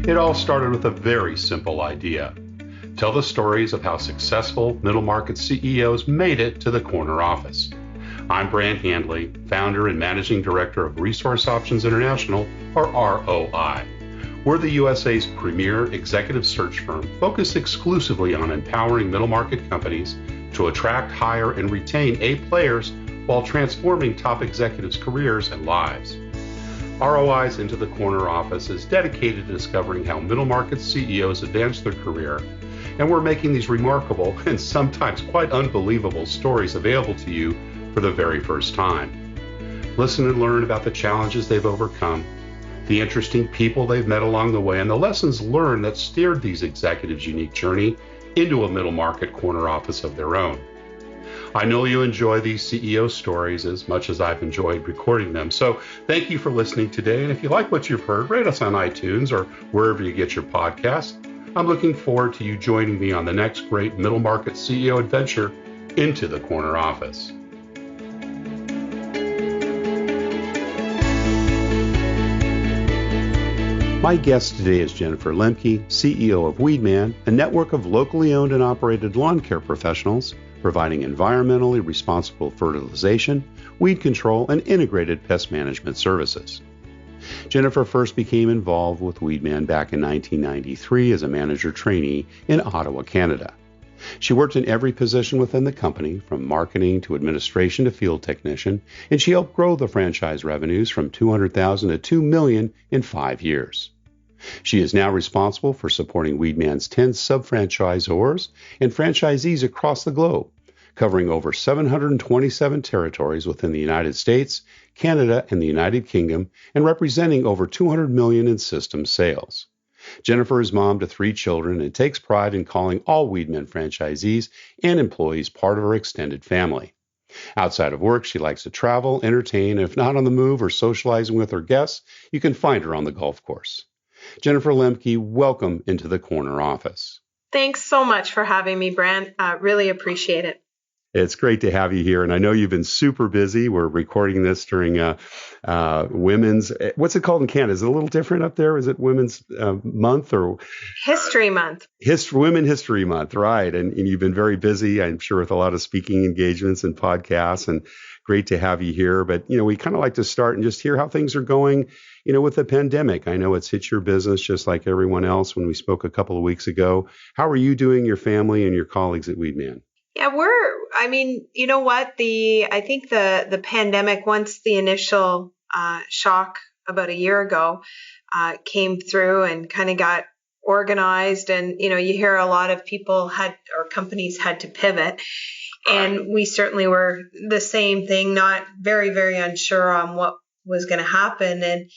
It all started with a very simple idea. Tell the stories of how successful middle market CEOs made it to the corner office. I'm Brant Handley, founder and managing director of Resource Options International, or ROI. We're the USA's premier executive search firm focused exclusively on empowering middle market companies to attract, hire, and retain A players while transforming top executives' careers and lives. ROI's Into the Corner office is dedicated to discovering how middle market CEOs advance their career, and we're making these remarkable and sometimes quite unbelievable stories available to you for the very first time. Listen and learn about the challenges they've overcome, the interesting people they've met along the way, and the lessons learned that steered these executives' unique journey into a middle market corner office of their own. I know you enjoy these CEO stories as much as I've enjoyed recording them. So thank you for listening today. And if you like what you've heard, rate us on iTunes or wherever you get your podcasts. I'm looking forward to you joining me on the next great middle market CEO adventure into the corner office. My guest today is Jennifer Lemcke, CEO of Weed Man, a network of locally owned and operated lawn care professionals providing environmentally responsible fertilization, weed control, and integrated pest management services. Jennifer first became involved with Weed Man back in 1993 as a manager trainee in Ottawa, Canada. She worked in every position within the company, from marketing to administration to field technician, and she helped grow the franchise revenues from $200,000 to $2 million in 5 years. She is now responsible for supporting Weed Man's 10 sub-franchisors and franchisees across the globe, covering over 727 territories within the United States, Canada, and the United Kingdom, and representing over $200 million in system sales. Jennifer is mom to 3 children and takes pride in calling all Weed Man franchisees and employees part of her extended family. Outside of work, she likes to travel, entertain, and if not on the move or socializing with her guests, you can find her on the golf course. Jennifer Lemcke, welcome into the corner office. Thanks so much for having me, Brant. Really appreciate it. It's great to have you here. And I know you've been super busy. We're recording this during Women's, what's it called in Canada? Is it a little different up there? Is it Women's Month or? History Month. Women History Month, right. And you've been very busy, I'm sure, with a lot of speaking engagements and podcasts, and great to have you here. But, we kind of like to start and just hear how things are going, with the pandemic. I know it's hit your business just like everyone else when we spoke a couple of weeks ago. How are you doing, your family and your colleagues at Weed Man? Yeah, you know what? I think the pandemic, once the initial shock about a year ago came through and kind of got organized, and, you hear a lot of people companies had to pivot. And we certainly were the same thing, not very, very unsure on what was going to happen. And,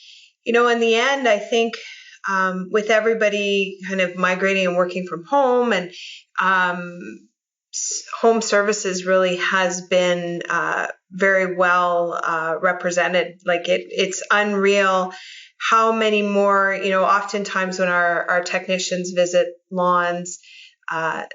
in the end, I think with everybody kind of migrating and working from home, and home services really has been very well represented. Like it's unreal how many more, oftentimes when our technicians visit lawns,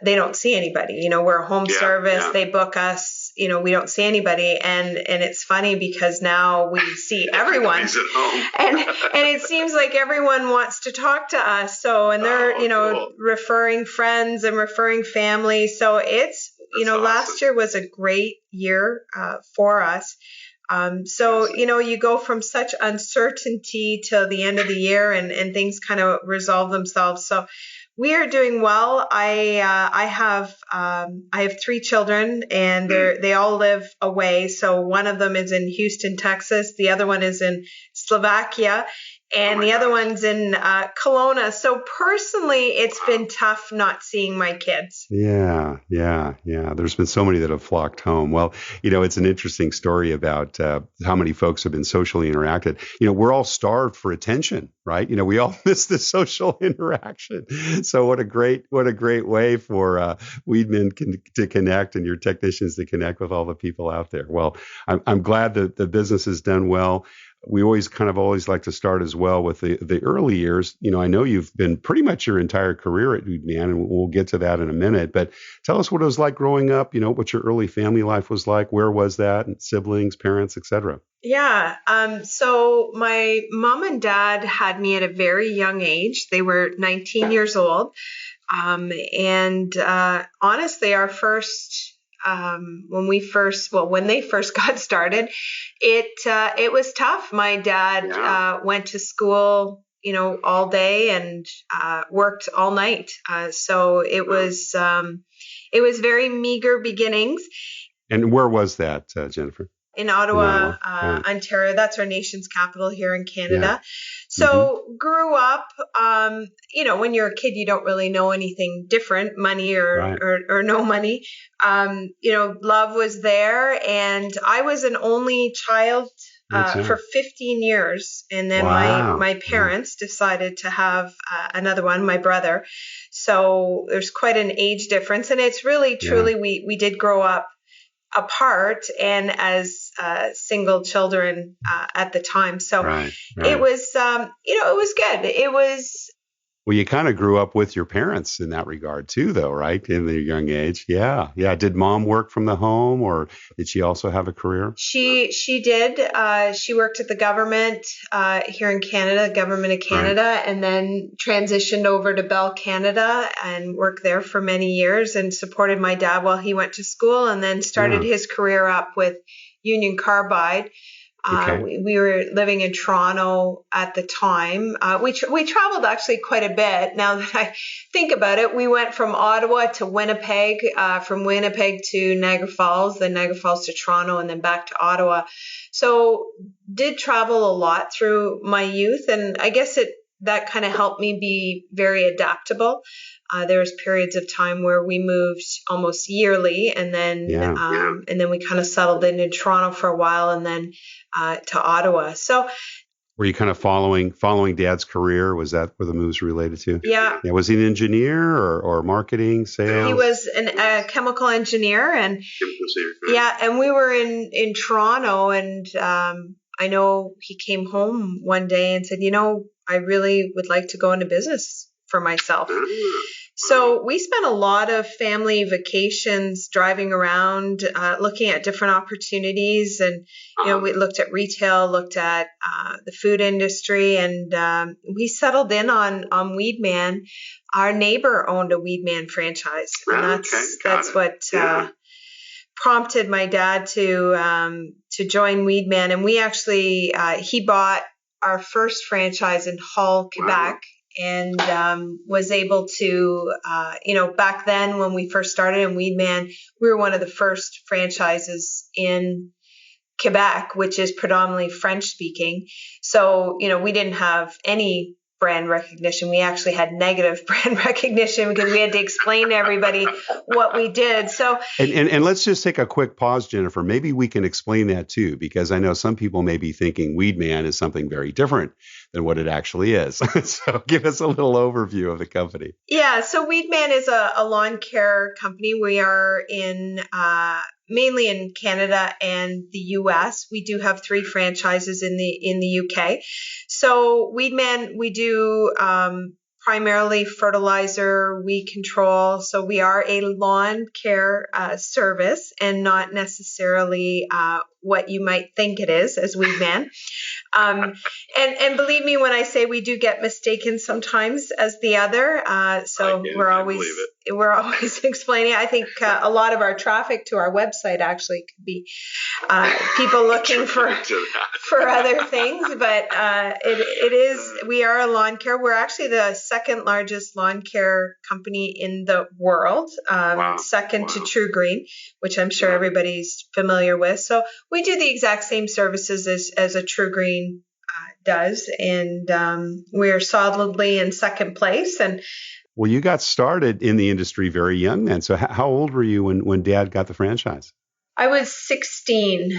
they don't see anybody. We're a home service. Yeah. They book us. We don't see anybody, and it's funny because now we see everyone, and it seems like everyone wants to talk to us. So, and they're cool. Referring friends and referring family. So it's awesome. Last year was a great year for us. You go from such uncertainty till the end of the year, and things kind of resolve themselves. So we are doing well. I have 3 children, and they all live away. So one of them is in Houston, Texas. The other one is in Slovakia, and the other one's in Kelowna. So personally, it's been tough not seeing my kids. Yeah. There's been so many that have flocked home. Well, it's an interesting story about how many folks have been socially interacted. We're all starved for attention, right? We all miss the social interaction. So what a great way for Weed Man to connect and your technicians to connect with all the people out there. Well, I'm glad that the business has done well. we always like to start as well with the early years. I know you've been pretty much your entire career at Weed Man, and we'll get to that in a minute. But tell us what it was like growing up. What your early family life was like. Where was that? And siblings, parents, etc. Yeah. So my mom and dad had me at a very young age. They were 19 years old. And honestly, our first, when they first got started, it was tough. My dad went to school, all day and worked all night. So it was very meager beginnings. And where was that, Jennifer? In Ottawa, Right. Ontario. That's our nation's capital here in Canada. Yeah. So grew up, when you're a kid, you don't really know anything different, money or no money. Love was there. And I was an only child for 15 years. And then my parents decided to have another one, my brother. So there's quite an age difference. And it's really, truly, we did grow up apart and as single children at the time. So it was, it was good. It was. Well, you kind of grew up with your parents in that regard too, though, right? In the young age. Yeah. Yeah. Did mom work from the home, or did she also have a career? She did. She worked at the government here in Canada, Government of Canada, and then transitioned over to Bell Canada and worked there for many years and supported my dad while he went to school, and then started his career up with Union Carbide. We were living in Toronto at the time. We traveled actually quite a bit. Now that I think about it, we went from Ottawa to Winnipeg, from Winnipeg to Niagara Falls, then Niagara Falls to Toronto, and then back to Ottawa. So did travel a lot through my youth, and I guess that kind of helped me be very adaptable. There was periods of time where we moved almost yearly, and then and then we kind of settled in Toronto for a while, and then to Ottawa. So were you kind of following Dad's career? Was that where the moves related to? Yeah. Was he an engineer or marketing, sales? He was a chemical engineer, and and we were in Toronto, and I know he came home one day and said, I really would like to go into business for myself. So we spent a lot of family vacations driving around, looking at different opportunities. And, we looked at retail, looked at the food industry, and we settled in on Weed Man. Our neighbor owned a Weed Man franchise. And that's what prompted my dad to join Weed Man. And we actually, he bought our first franchise in Hull, Quebec. And was able to, back then when we first started in Weed Man, we were one of the first franchises in Quebec, which is predominantly French speaking. So, we didn't have any brand recognition. We actually had negative brand recognition because we had to explain to everybody what we did. So, and let's just take a quick pause, Jennifer. Maybe we can explain that too, because I know some people may be thinking Weed Man is something very different than what it actually is. So give us a little overview of the company. Yeah. So Weed Man is a lawn care company. We are mainly in Canada and the US. We do have 3 franchises in the UK. So Weed Man, we do primarily fertilizer, weed control. So we are a lawn care service, and not necessarily what you might think it is as Weed Man. And believe me when I say we do get mistaken sometimes as the other. So we're always explaining. I think a lot of our traffic to our website actually could be people looking for other things. But it is, we are a lawn care. We're actually the second largest lawn care company in the world, second to True Green, which I'm sure everybody's familiar with. So we do the exact same services as a True Green does, and we're solidly in second place. And well, you got started in the industry very young then. So how old were you when Dad got the franchise? I was 16.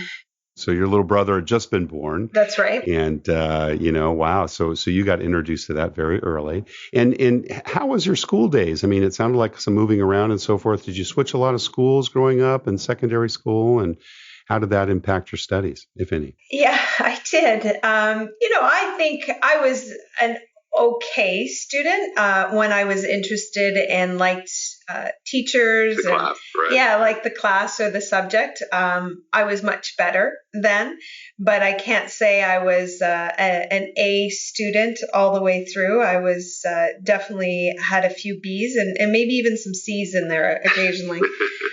So your little brother had just been born. That's right. And, wow. So you got introduced to that very early. And how was your school days? I mean, it sounded like some moving around and so forth. Did you switch a lot of schools growing up in secondary school? And How did that impact your studies, if any? Yeah, I did. I think I was an okay student when I was interested and liked teachers The and class, right? yeah, like the class or the subject. I was much better then, but I can't say I was an A student all the way through. I was definitely had a few B's and maybe even some C's in there occasionally.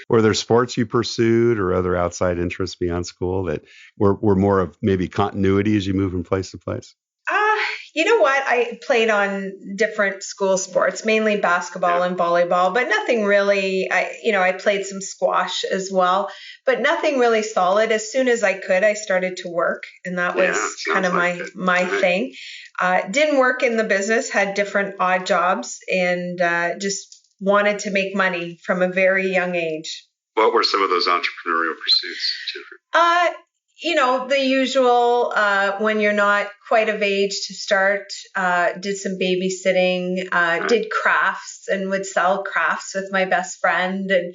Were there sports you pursued or other outside interests beyond school that were more of maybe continuity as you move from place to place? You know what? I played on different school sports, mainly basketball and volleyball, but nothing really. I played some squash as well, but nothing really solid. As soon as I could, I started to work, and that was kind of my thing. Didn't work in the business, had different odd jobs, and just wanted to make money from a very young age. What were some of those entrepreneurial pursuits, Jennifer? The usual, when you're not quite of age to start, did some babysitting, did crafts and would sell crafts with my best friend, and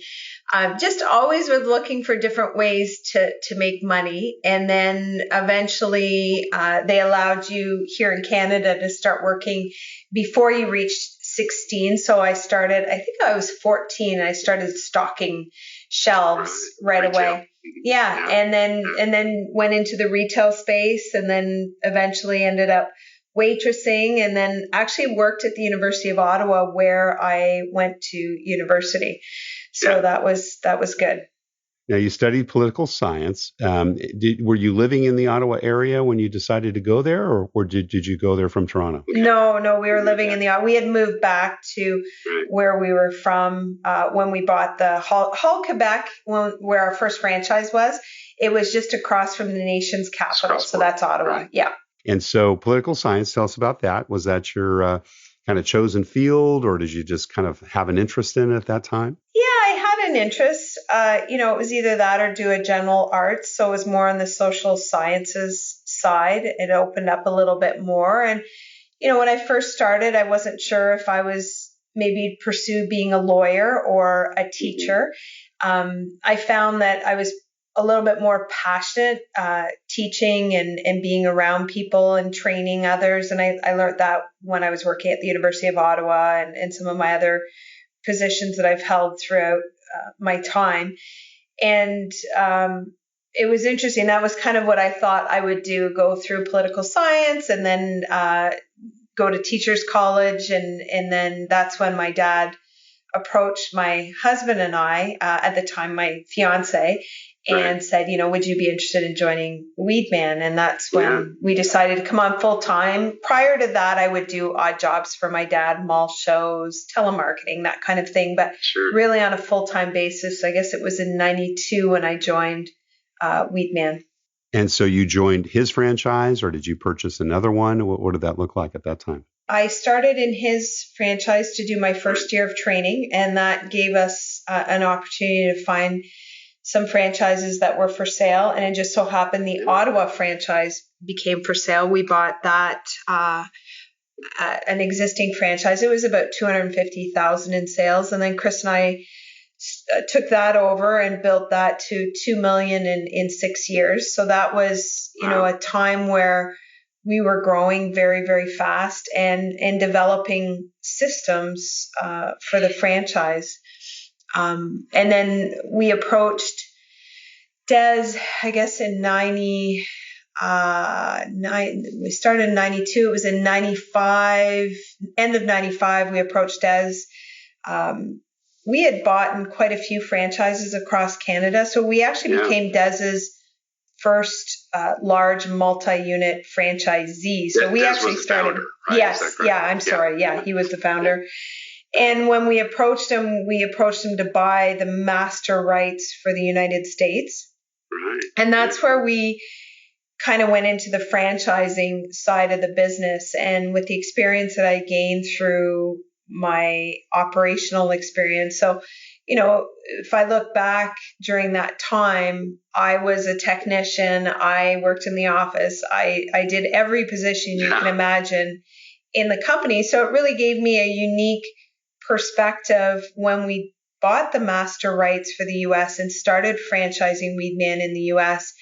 just always was looking for different ways to make money. And then eventually they allowed you here in Canada to start working before you reached 16. So I think I was 14, I started stocking shelves right away. Yeah. And then went into the retail space, and then eventually ended up waitressing, and then actually worked at the University of Ottawa, where I went to university. So that was good. Now, you studied political science. Were you living in the Ottawa area when you decided to go there, or did you go there from Toronto? No, we were living in we had moved back to where we were from when we bought the Hall, Quebec, where our first franchise was. It was just across from the nation's capital. So that's Ottawa. Right. Yeah. And so political science, tell us about that. Was that your kind of chosen field, or did you just kind of have an interest in it at that time? Yeah, I had an interest. It was either that or do a general arts. So it was more on the social sciences side. It opened up a little bit more. And, when I first started, I wasn't sure if I was maybe pursue being a lawyer or a teacher. I found that I was a little bit more passionate teaching and being around people and training others. And I learned that when I was working at the University of Ottawa and some of my other positions that I've held throughout my time. And it was interesting. That was kind of what I thought I would do, go through political science and then go to teachers college. And then that's when my dad approached my husband and I, at the time, my fiance, and said, would you be interested in joining Weed Man? And that's when we decided to come on full time. Prior to that, I would do odd jobs for my dad, mall shows, telemarketing, that kind of thing. But really on a full-time basis, I guess it was in 92 when I joined Weed Man. And so you joined his franchise, or did you purchase another one? What did that look like at that time? I started in his franchise to do my first year of training, and that gave us an opportunity to find some franchises that were for sale. And it just so happened the Ottawa franchise became for sale. We bought that, an existing franchise. It was about $250,000 in sales. And then Chris and I took that over and built that to $2 million in 6 years. So that was, a time where we were growing very, very fast and developing systems for the franchise. And then we approached Des, I guess in 99, we started in 92. It was in 95, end of 95, we approached Des. We had bought quite a few franchises across Canada. So we actually became Des's first large multi-unit franchisee. So we actually started. Founder, right? Yes. Yeah. I'm sorry. Yeah. He was the founder. And when we approached him to buy the master rights for the United States. Right. And that's where we kind of went into the franchising side of the business. And with the experience that I gained through my operational experience. So, if I look back during that time, I was a technician. I worked in the office. I did every position you can imagine in the company. So it really gave me a unique perspective when we bought the master rights for the US and started franchising Weed Man in the US,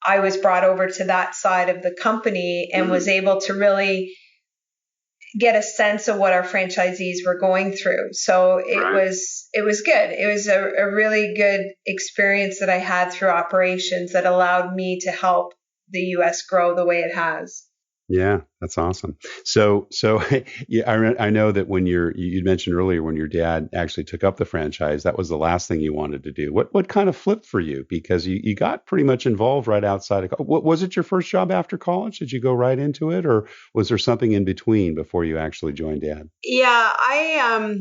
I was brought over to that side of the company and was able to really get a sense of what our franchisees were going through. So it was good. It was a really good experience that I had through operations that allowed me to help the US grow the way it has. Yeah, that's awesome. So yeah, I know that when you mentioned earlier when your dad actually took up the franchise, that was the last thing you wanted to do. What kind of flipped for you? Because you got pretty much involved right outside of what was it your first job after college? Did you go right into it, or was there something in between before you actually joined Dad? Yeah, I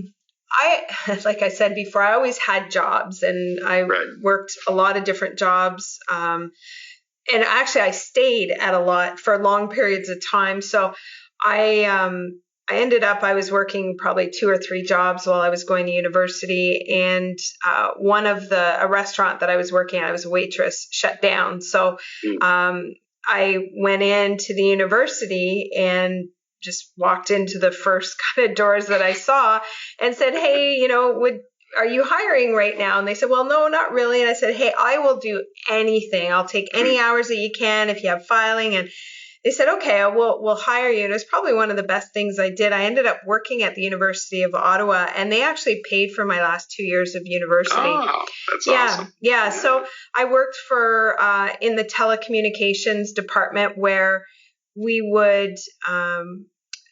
like I said before, I always had jobs, and I worked a lot of different jobs. And actually, I stayed at a lot for long periods of time. So I was working probably 2 or 3 jobs while I was going to university. And a restaurant that I was working at, I was a waitress, shut down. So I went into the university and just walked into the first kind of doors that I saw and said, hey, are you hiring right now? And they said, well, no, not really. And I said, hey, I will do anything. I'll take any hours that you can if you have filing. And they said, okay, we'll hire you. And it was probably one of the best things I did. I ended up working at the University of Ottawa, and they actually paid for my last 2 years of university. Oh, that's awesome. Yeah. So I worked for in the telecommunications department where we would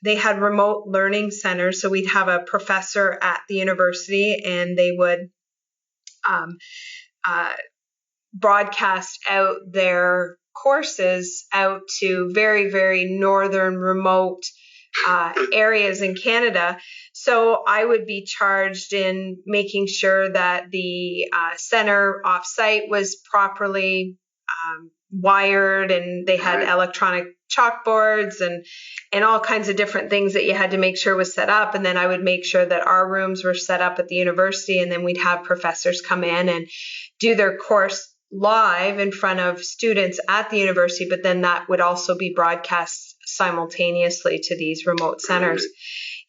they had remote learning centers. So we'd have a professor at the university, and they would broadcast out their courses out to very, very northern, remote areas in Canada. So I would be charged in making sure that the center offsite was properly wired, and they had electronic chalkboards and all kinds of different things that you had to make sure was set up. And then I would make sure that our rooms were set up at the university, and then we'd have professors come in and do their course live in front of students at the university, but then that would also be broadcast simultaneously to these remote centers.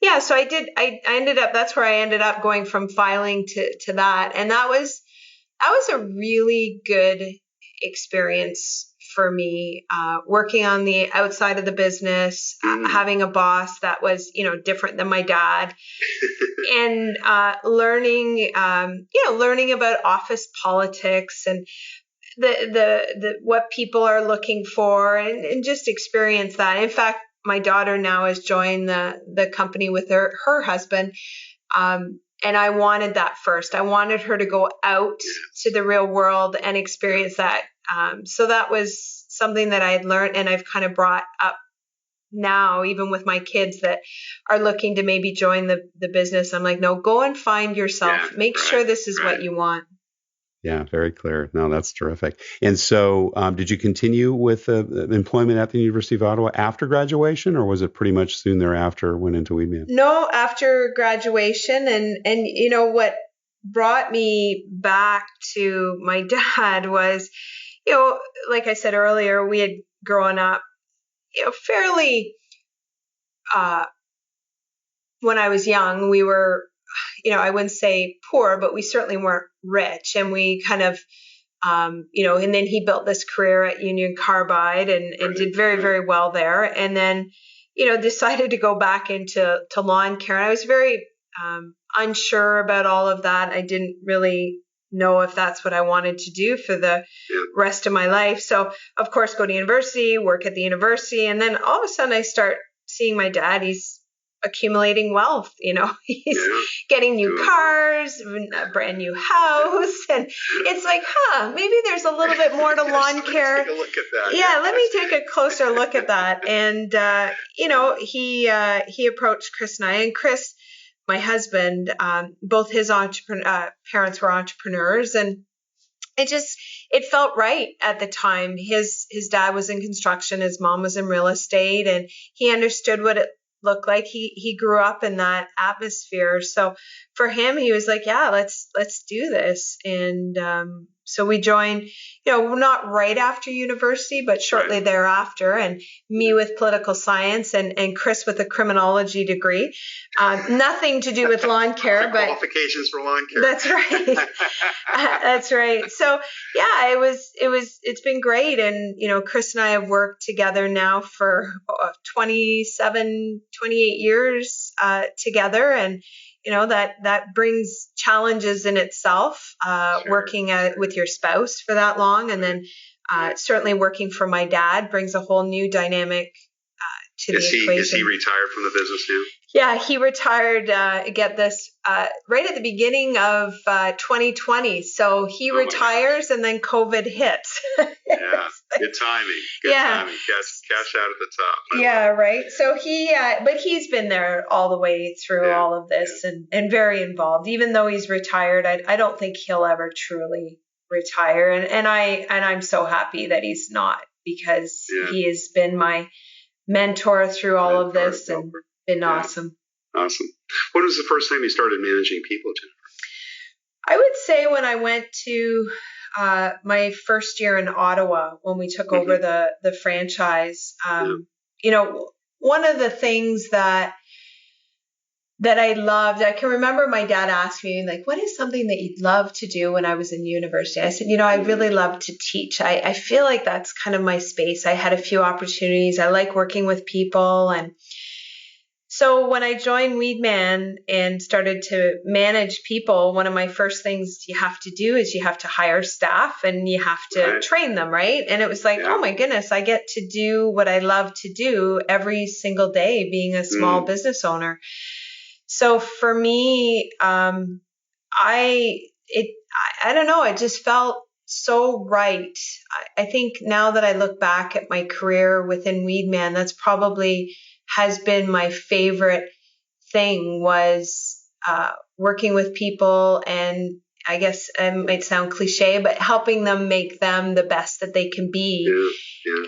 Yeah, so that's where I ended up going from filing to that. And that was a really good experience for me, working on the outside of the business, having a boss that was, different than my dad, and learning about office politics and the what people are looking for, and just experience that. In fact, my daughter now has joined the company with her husband. And I wanted that first. I wanted her to go out to the real world and experience that. So that was something that I had learned, and I've kind of brought up now, even with my kids that are looking to maybe join the business. I'm like, no, go and find yourself. Make sure this is what you want. Yeah, very clear. No, that's terrific. And so did you continue with employment at the University of Ottawa after graduation, or was it pretty much soon thereafter went into Weed Man? No, after graduation. And what brought me back to my dad was, like I said earlier, we had grown up, fairly, when I was young, we were, I wouldn't say poor, but we certainly weren't rich. And we kind of, and then he built this career at Union Carbide and did very, very well there. And then, decided to go back into lawn care. And I was very unsure about all of that. I didn't really know if that's what I wanted to do for the rest of my life. So, of course, go to university, work at the university. And then all of a sudden I start seeing my dad. He's accumulating wealth, he's getting new cars, a brand new house. And it's like, maybe there's a little bit more to lawn care. Take a look at that. Yeah, let me take a closer look at that. And, he approached Chris and I. And Chris, my husband, both his parents were entrepreneurs, and it felt right at the time. His dad was in construction, his mom was in real estate, and he understood what it looked like. He grew up in that atmosphere. So for him, he was like, yeah, let's do this. And So we joined, not right after university, but shortly thereafter, and me with political science and Chris with a criminology degree. Nothing to do with lawn care, but qualifications for lawn care. That's right. That's right. So yeah, it's been great. And, Chris and I have worked together now for 28 years together. And, that brings challenges in itself, working with your spouse for that long. And then certainly working for my dad brings a whole new dynamic to the equation. Is he retired from the business now? Yeah, he retired, right at the beginning of 2020. So he retires and then COVID hits. Yeah, good timing. Good timing. Cash out at the top. Yeah, right. So but he's been there all the way through all of this and very involved. Even though he's retired, I don't think he'll ever truly retire. And I'm so happy that he's not, because he has been my mentor through all of this and been awesome. Awesome. When was the first time you started managing people, Jennifer? I would say when I went to my first year in Ottawa, when we took over the franchise. One of the things that I loved, I can remember my dad asked me, like, what is something that you'd love to do when I was in university? I said, I really love to teach. I feel like that's kind of my space. I had a few opportunities. I like working with people. And so when I joined Weed Man and started to manage people, one of my first things you have to do is you have to hire staff and you have to train them, right? And it was like, oh my goodness, I get to do what I love to do every single day, being a small business owner. So for me, I don't know, it just felt so right. I think now that I look back at my career within Weed Man, that's probably has been my favorite thing, was working with people, and I guess it might sound cliche, but helping them make them the best that they can be.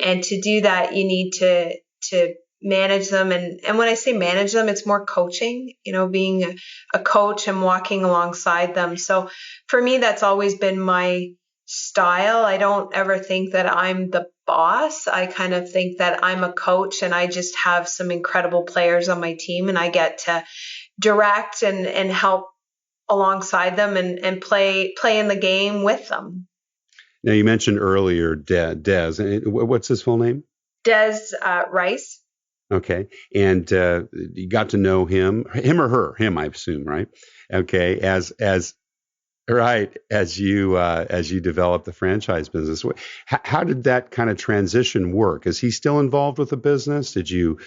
And to do that, you need to manage them. And when I say manage them, it's more coaching, being a coach and walking alongside them. So for me, that's always been my style. I don't ever think that I'm the boss. I kind of think that I'm a coach, and I just have some incredible players on my team, and I get to direct and help alongside them and play in the game with them. Now, you mentioned earlier Des. What's his full name? Des Rice. Okay. And you got to know him or her, him, I assume, right? Okay. As you develop the franchise business, how did that kind of transition work? Is he still involved with the business? Did you,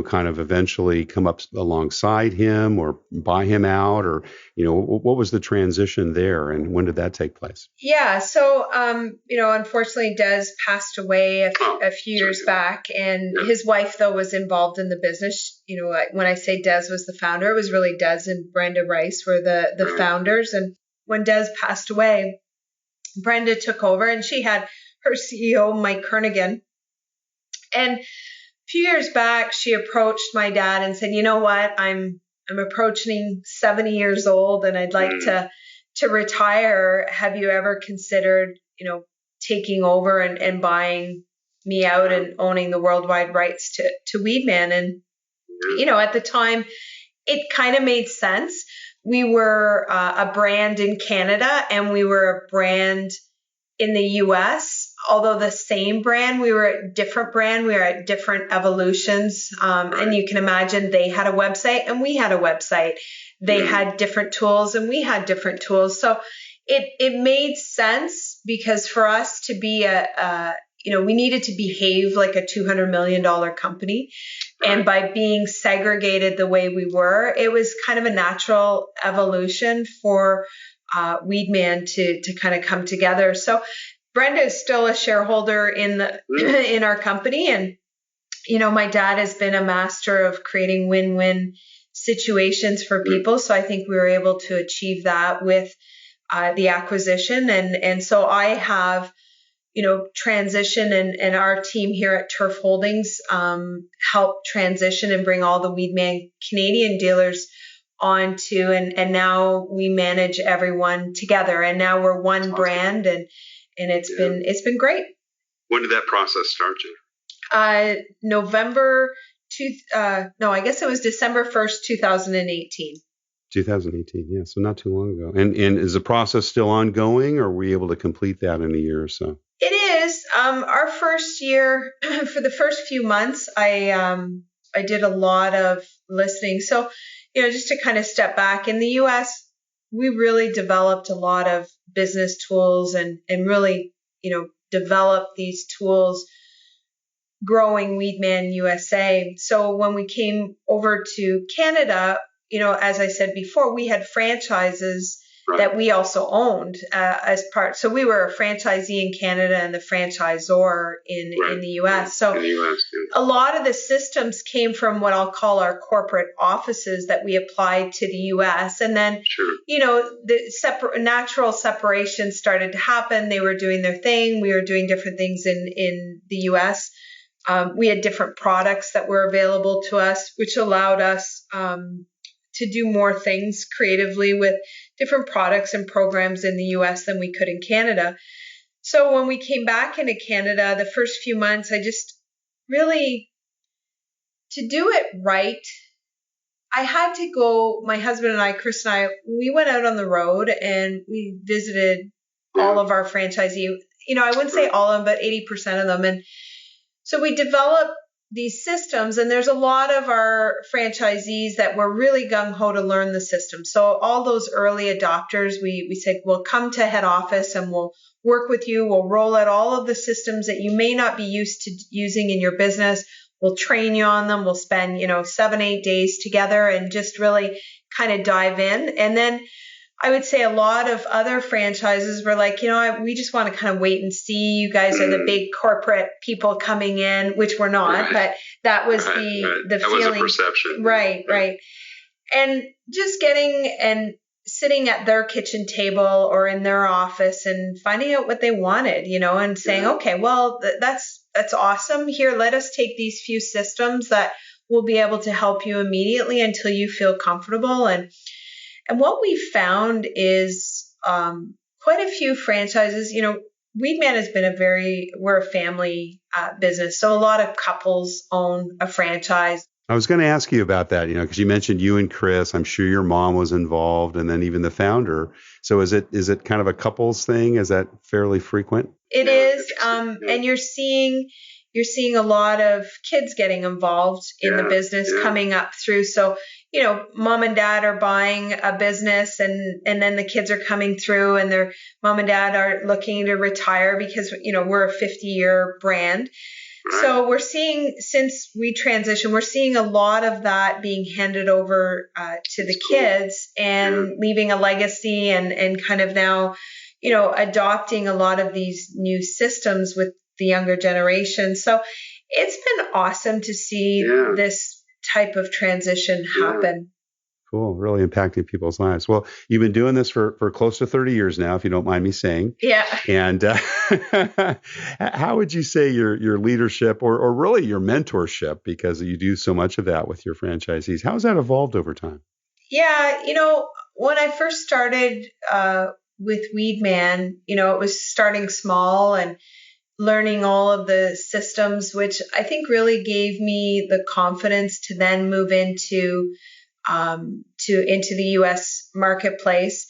kind of eventually come up alongside him or buy him out, or, what was the transition there, and when did that take place? Yeah. So, unfortunately, Des passed away a few years back, and his wife, though, was involved in the business. When I say Des was the founder, it was really Des and Brenda Rice were the founders. And when Des passed away, Brenda took over, and she had her CEO, Mike Kernigan. And a few years back, she approached my dad and said, you know what, I'm approaching 70 years old, and I'd like to retire. Have you ever considered, taking over and buying me out and owning the worldwide rights to Weed Man? And, at the time, it kind of made sense. We were a brand in Canada, and we were a brand in the US. Although the same brand, we were a different brand. We were at different evolutions. And you can imagine they had a website and we had a website. They had different tools and we had different tools. So it made sense, because for us to be we needed to behave like a $200 million company. And by being segregated the way we were, it was kind of a natural evolution for Weed Man to kind of come together. So Brenda is still a shareholder in our company. And, my dad has been a master of creating win-win situations for people. So I think we were able to achieve that with the acquisition. And so I have, transition, and our team here at Turf Holdings help transition and bring all the Weed Man Canadian dealers onto, and now we manage everyone together, and now we're one Awesome. brand, and it's been great. When did that process start, I guess it was December 1st, 2018. 2018, yeah, so not too long ago. And is the process still ongoing, or were you able to complete that in a year or so? It is. Our first year, for the first few months, I did a lot of listening. So, just to kind of step back, in the U.S., we really developed a lot of business tools and really, developed these tools growing Weed Man USA. So when we came over to Canada, as I said before, we had franchises that we also owned as part. So we were a franchisee in Canada and the franchisor in the U.S. So a lot of the systems came from what I'll call our corporate offices that we applied to the U.S. And then, the natural separation started to happen. They were doing their thing. We were doing different things in the U.S. We had different products that were available to us, which allowed us to do more things creatively with different products and programs in the U.S. than we could in Canada. So when we came back into Canada, the first few months, I just really, to do it right, I had to go, my husband and I, Chris and I, we went out on the road and we visited all of our franchisees. I wouldn't say all of them, but 80% of them. And so we developed these systems, and there's a lot of our franchisees that were really gung-ho to learn the system. So all those early adopters, we said, we'll come to head office and we'll work with you. We'll roll out all of the systems that you may not be used to using in your business. We'll train you on them. We'll spend, 7-8 days together and just really kind of dive in. And then I would say a lot of other franchises were like, we just want to kind of wait and see. You guys are the big corporate people coming in, which we're not, but that was the that feeling. Was a perception. Right. And just getting and sitting at their kitchen table or in their office and finding out what they wanted, and saying, okay, well, that's awesome. Here, let us take these few systems that will be able to help you immediately until you feel comfortable. And what we found is quite a few franchises, Weed Man has been we're a family business. So a lot of couples own a franchise. I was going to ask you about that, because you mentioned you and Chris. I'm sure your mom was involved, and then even the founder. So is it kind of a couples thing? Is that fairly frequent? It is. And you're seeing a lot of kids getting involved in the business coming up through. So, mom and dad are buying a business and then the kids are coming through and their mom and dad are looking to retire because, we're a 50-year brand. Right. So we're seeing, since we transitioned, we're seeing a lot of that being handed over to the kids and leaving a legacy and kind of now, adopting a lot of these new systems with the younger generation. So it's been awesome to see this type of transition happen. Cool. Really impacting people's lives. Well, you've been doing this for close to 30 years now, if you don't mind me saying. Yeah. And how would you say your leadership or really your mentorship, because you do so much of that with your franchisees, how has that evolved over time? Yeah. When I first started with Weed Man, it was starting small and learning all of the systems, which I think really gave me the confidence to then move into the U.S. marketplace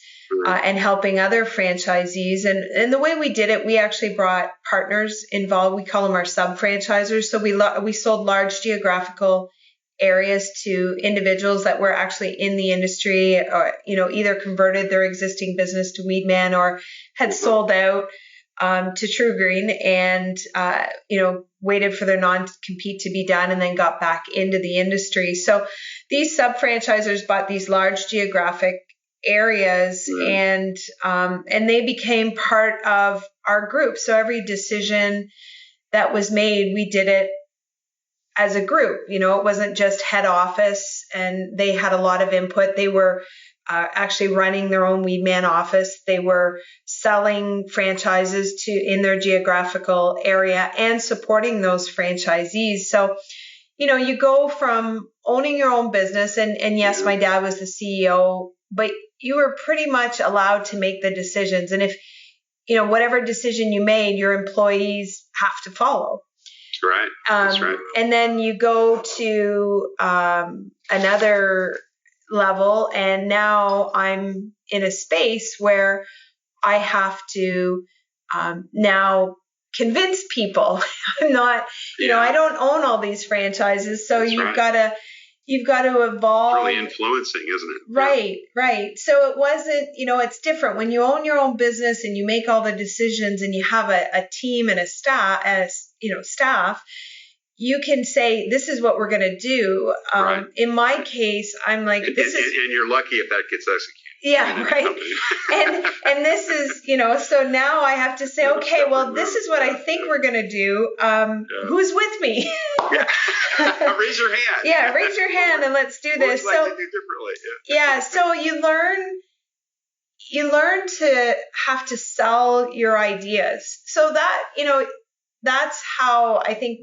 and helping other franchisees. And the way we did it, we actually brought partners involved. We call them our sub-franchisers. So we sold large geographical areas to individuals that were actually in the industry or, either converted their existing business to Weed Man or had sold out to True Green and, waited for their non-compete to be done and then got back into the industry. So these sub-franchisers bought these large geographic areas and they became part of our group. So every decision that was made, we did it as a group. It wasn't just head office and they had a lot of input. They were actually running their own Weed Man office. They were selling franchises in their geographical area and supporting those franchisees. So, you go from owning your own business and yes, my dad was the CEO, but you were pretty much allowed to make the decisions. And if, whatever decision you made, your employees have to follow. Right. That's right. And then you go to another level, and now I'm in a space where I have to now convince people. I'm not, I don't own all these franchises, so you've got to evolve. Really influencing, isn't it? Right, right. So it wasn't, it's different when you own your own business and you make all the decisions and you have a team and a staff. You can say, this is what we're going to do. Right. In my case, I'm like, and you're lucky if that gets executed. Yeah, right. And this is, so now I have to say, okay, well, this is what I think we're going to do. Who's with me? Raise your hand. Yeah, raise your hand and let's do this. What would you like to do differently? Yeah, so you learn to have to sell your ideas. So that, that's how I think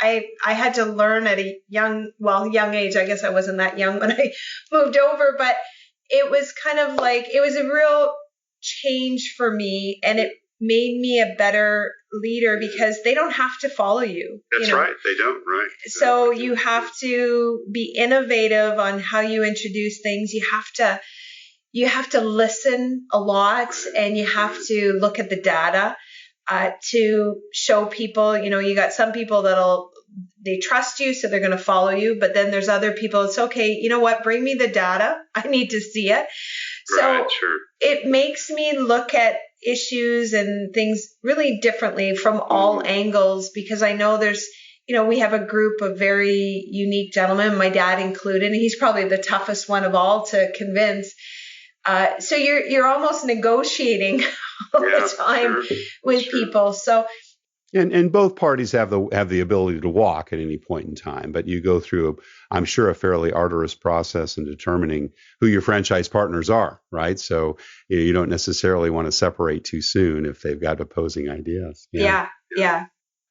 I had to learn at a young age. I guess I wasn't that young when I moved over, but it was kind of like, it was a real change for me, and it made me a better leader because they don't have to follow you. That's right. They don't, right. So you have to be innovative on how you introduce things. You have to listen a lot, and you have to look at the data to show people, you got some people they trust you, so they're going to follow you. But then there's other people, it's okay. You know what? Bring me the data. I need to see it. So right, sure. It makes me look at issues and things really differently from all angles, because I know there's, we have a group of very unique gentlemen, my dad included, and he's probably the toughest one of all to convince. So you're almost negotiating all the time with people. So. And both parties have the ability to walk at any point in time, but you go through, I'm sure, a fairly arduous process in determining who your franchise partners are, right? So you don't necessarily want to separate too soon if they've got opposing ideas. Yeah.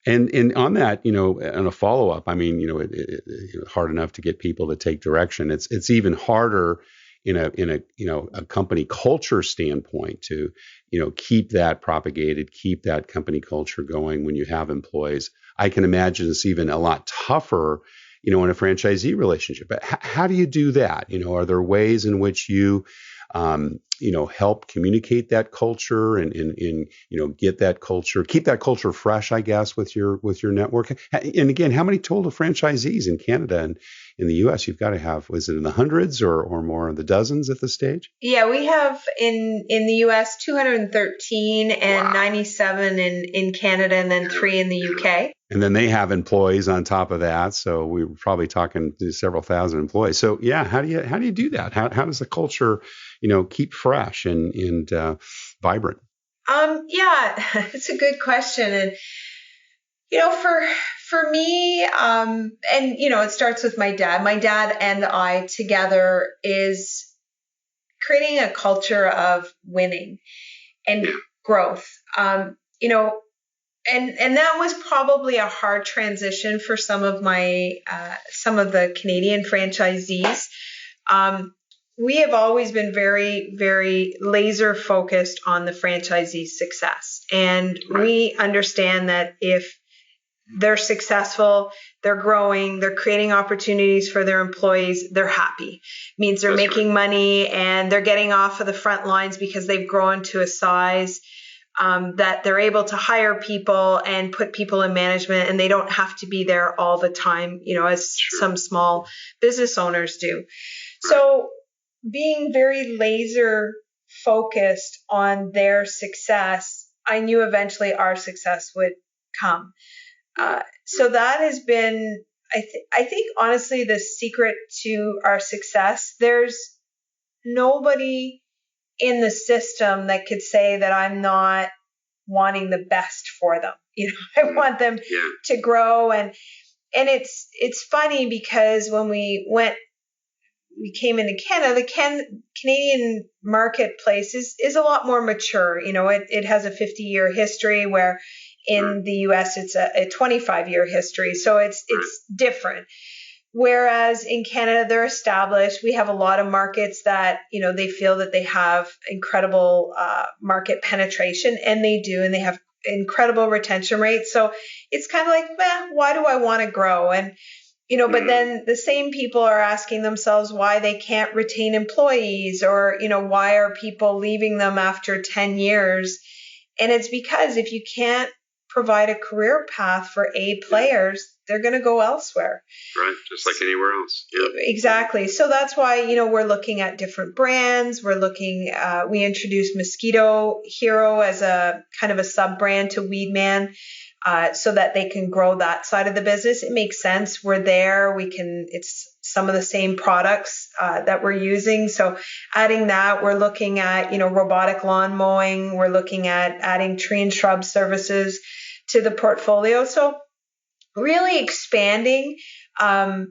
And on that, on a follow up, I mean, it's hard enough to get people to take direction. It's even harder in a company culture standpoint to keep that propagated, keep that company culture going when you have employees. I can imagine it's even a lot tougher in a franchisee relationship. But how do you do that? Are there ways in which you help communicate that culture and get that culture, keep that culture fresh, I guess, with your network? And again, how many total franchisees in Canada and in the U.S. you've got to have? Was it in the hundreds or more in the dozens at this stage? Yeah, we have in the U.S. 213 and 97 in Canada, and then 3 in the U.K. And then they have employees on top of that, so we were probably talking to several thousand employees. So yeah, how do you do that? How does the culture keep fresh and vibrant? Yeah, it's a good question. And for me, and it starts with my dad. My dad and I together is creating a culture of winning and growth. And that was probably a hard transition for some of the Canadian franchisees. We have always been very, very laser focused on the franchisee's success. And we understand that if they're successful, they're growing, they're creating opportunities for their employees, they're happy. It means they're making money and they're getting off of the front lines because they've grown to a size that they're able to hire people and put people in management, and they don't have to be there all the time, as some small business owners do. So being very laser focused on their success, I knew eventually our success would come. So that has been, I think honestly, the secret to our success. There's nobody in the system that could say that I'm not wanting the best for them. I want them to grow. And it's funny because when we came into Canada, the Canadian marketplace is a lot more mature. It has a 50-year history where In the US, it's a 25-year history. So it's different. Whereas in Canada, they're established. We have a lot of markets that, they feel that they have incredible market penetration, and they do, and they have incredible retention rates. So it's kind of like, why do I want to grow? And, but then the same people are asking themselves why they can't retain employees, or, why are people leaving them after 10 years? And it's because if you can't provide a career path for A players, they're going to go elsewhere. Right. Just like anywhere else. Yeah. Exactly. So that's why, we're looking at different brands. We're looking, we introduced Mosquito Hero as a kind of a sub brand to Weed Man, so that they can grow that side of the business. It makes sense. We're there. It's some of the same products that we're using. So adding that, we're looking at, robotic lawn mowing. We're looking at adding tree and shrub services to the portfolio. So really expanding our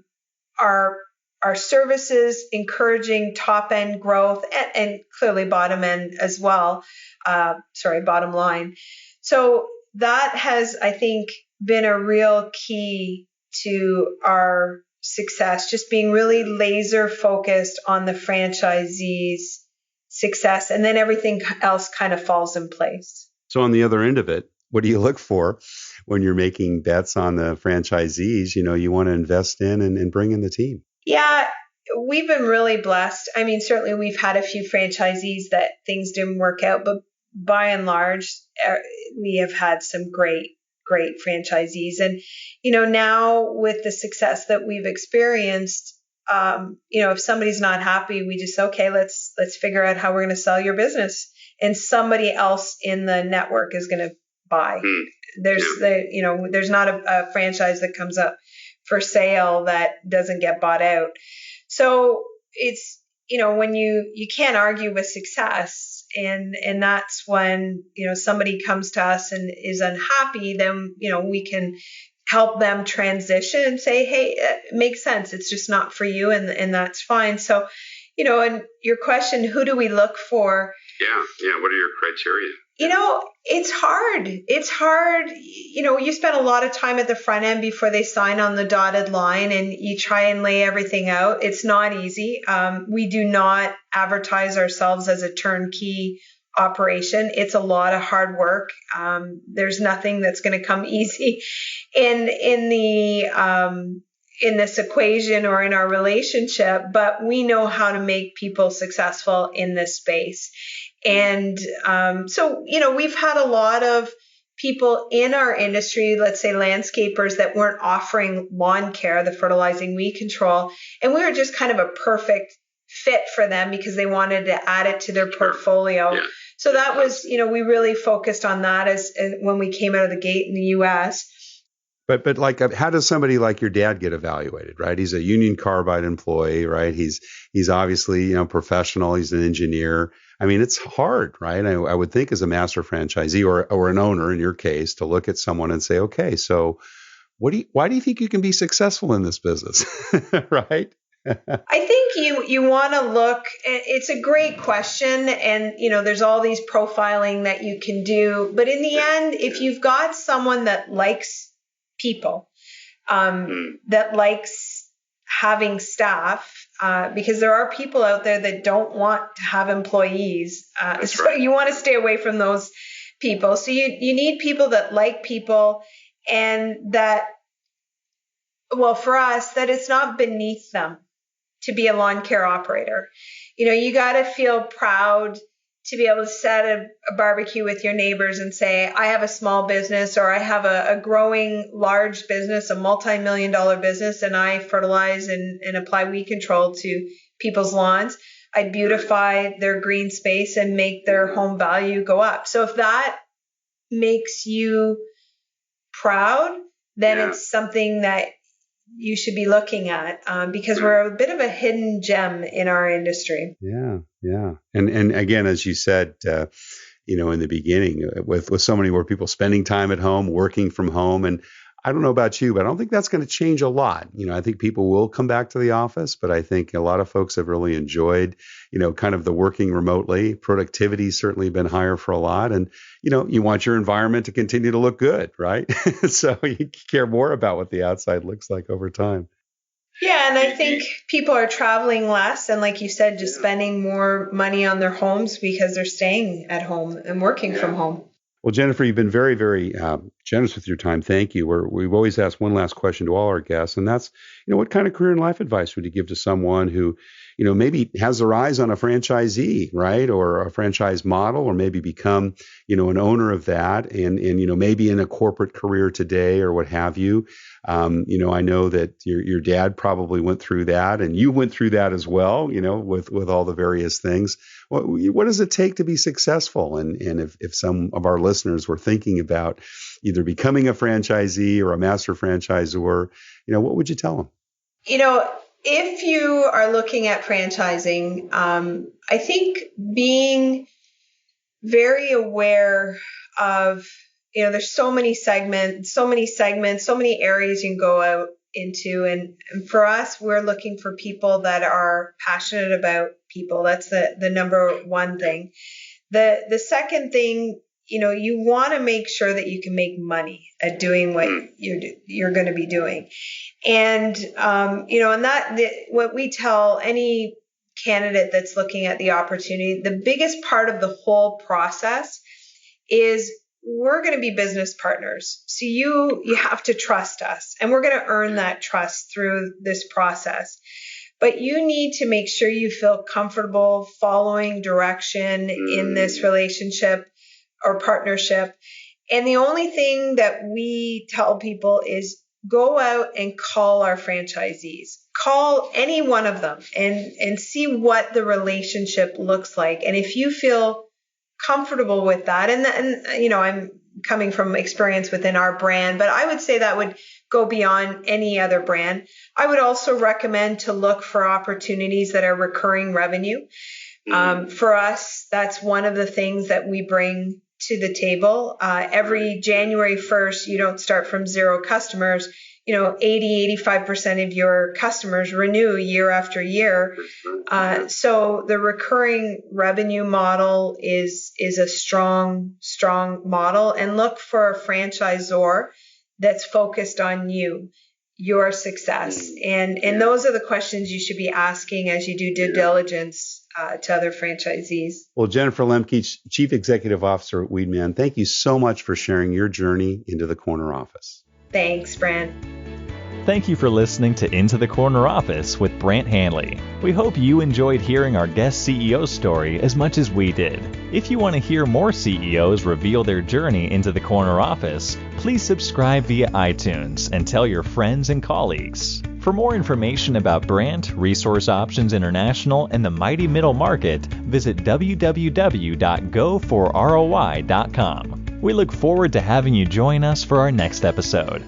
services, encouraging top end growth, and clearly bottom end as well. Bottom line. So that has, I think, been a real key to our success, just being really laser focused on the franchisees' success, and then everything else kind of falls in place. So on the other end of it, what do you look for when you're making bets on the franchisees? You want to invest in and bring in the team. Yeah, we've been really blessed. I mean, certainly we've had a few franchisees that things didn't work out, but by and large, we have had some great franchisees. And, now with the success that we've experienced, if somebody's not happy, we just, okay, let's figure out how we're going to sell your business. And somebody else in the network is going to buy. There's not a franchise that comes up for sale that doesn't get bought out. So it's, when you can't argue with success, and that's when, somebody comes to us and is unhappy, then, we can help them transition and say, hey, it makes sense. It's just not for you. And that's fine. So, and your question, who do we look for? Yeah. What are your criteria? It's hard. It's hard. You spend a lot of time at the front end before they sign on the dotted line, and you try and lay everything out. It's not easy. We do not advertise ourselves as a turnkey operation. It's a lot of hard work. There's nothing that's going to come easy in this equation or in our relationship, but we know how to make people successful in this space. And so, we've had a lot of people in our industry, let's say landscapers, that weren't offering lawn care, the fertilizing weed control. And we were just kind of a perfect fit for them because they wanted to add it to their portfolio. Yeah. So that was, we really focused on that as when we came out of the gate in the U.S. But like, how does somebody like your dad get evaluated, right? He's a Union Carbide employee, right? He's obviously, professional. He's an engineer. I mean, it's hard, right? I would think as a master franchisee or an owner in your case to look at someone and say, okay, so why do you think you can be successful in this business, right? I think you want to look, it's a great question, and there's all these profiling that you can do, but in the end, if you've got someone that likes people, that likes having staff, because there are people out there that don't want to have employees, so you want to stay away from those people. So you need people that like people, and that, well, for us, that it's not beneath them to be a lawn care operator. You got to feel proud to be able to set a barbecue with your neighbors and say, I have a small business, or I have a growing large business, a multi-million-dollar business, and I fertilize and apply weed control to people's lawns. I beautify their green space and make their home value go up. So if that makes you proud, then it's something that you should be looking at, because we're a bit of a hidden gem in our industry. Yeah. And again, as you said, in the beginning, with so many more people spending time at home, working from home, and I don't know about you, but I don't think that's going to change a lot. I think people will come back to the office, but I think a lot of folks have really enjoyed, kind of the working remotely. Productivity's certainly been higher for a lot. And, you want your environment to continue to look good, right? So you care more about what the outside looks like over time. Yeah, and I think people are traveling less and, like you said, just spending more money on their homes because they're staying at home and working from home. Well, Jennifer, you've been very, very generous with your time. Thank you. We've always asked one last question to all our guests, and that's, what kind of career and life advice would you give to someone who, maybe has their eyes on a franchisee, right, or a franchise model, or maybe become, an owner of that, and maybe in a corporate career today or what have you. I know that your dad probably went through that, and you went through that as well, with all the various things. What does it take to be successful? And if some of our listeners were thinking about either becoming a franchisee or a master franchisor, what would you tell them? If you are looking at franchising, I think being very aware of, there's so many segments, so many areas you can go out into. And for us, we're looking for people that are passionate about people. That's the number one thing. The second thing, you want to make sure that you can make money at doing what you're going to be doing. And, what we tell any candidate that's looking at the opportunity, the biggest part of the whole process is we're going to be business partners. So you have to trust us, and we're going to earn that trust through this process. But you need to make sure you feel comfortable following direction in this relationship or partnership. And the only thing that we tell people is go out and call our franchisees. Call any one of them and see what the relationship looks like. And if you feel comfortable with that, and I'm coming from experience within our brand, but I would say that would go beyond any other brand. I would also recommend to look for opportunities that are recurring revenue. For us, that's one of the things that we bring to the table. Every January 1st, you don't start from zero customers. 80-85% of your customers renew year after year. So the recurring revenue model is a strong model, and look for a franchisor that's focused on your success. And those are the questions you should be asking as you do due diligence to other franchisees. Well, Jennifer Lemcke, Chief Executive Officer at Weed Man, thank you so much for sharing your journey into the corner office. Thanks, Brant. Thank you for listening to Into the Corner Office with Brant Handley. We hope you enjoyed hearing our guest CEO story as much as we did. If you want to hear more CEOs reveal their journey into the corner office, please subscribe via iTunes and tell your friends and colleagues. For more information about Brant, Resource Options International, and the mighty middle market, visit www.goforroi.com. We look forward to having you join us for our next episode.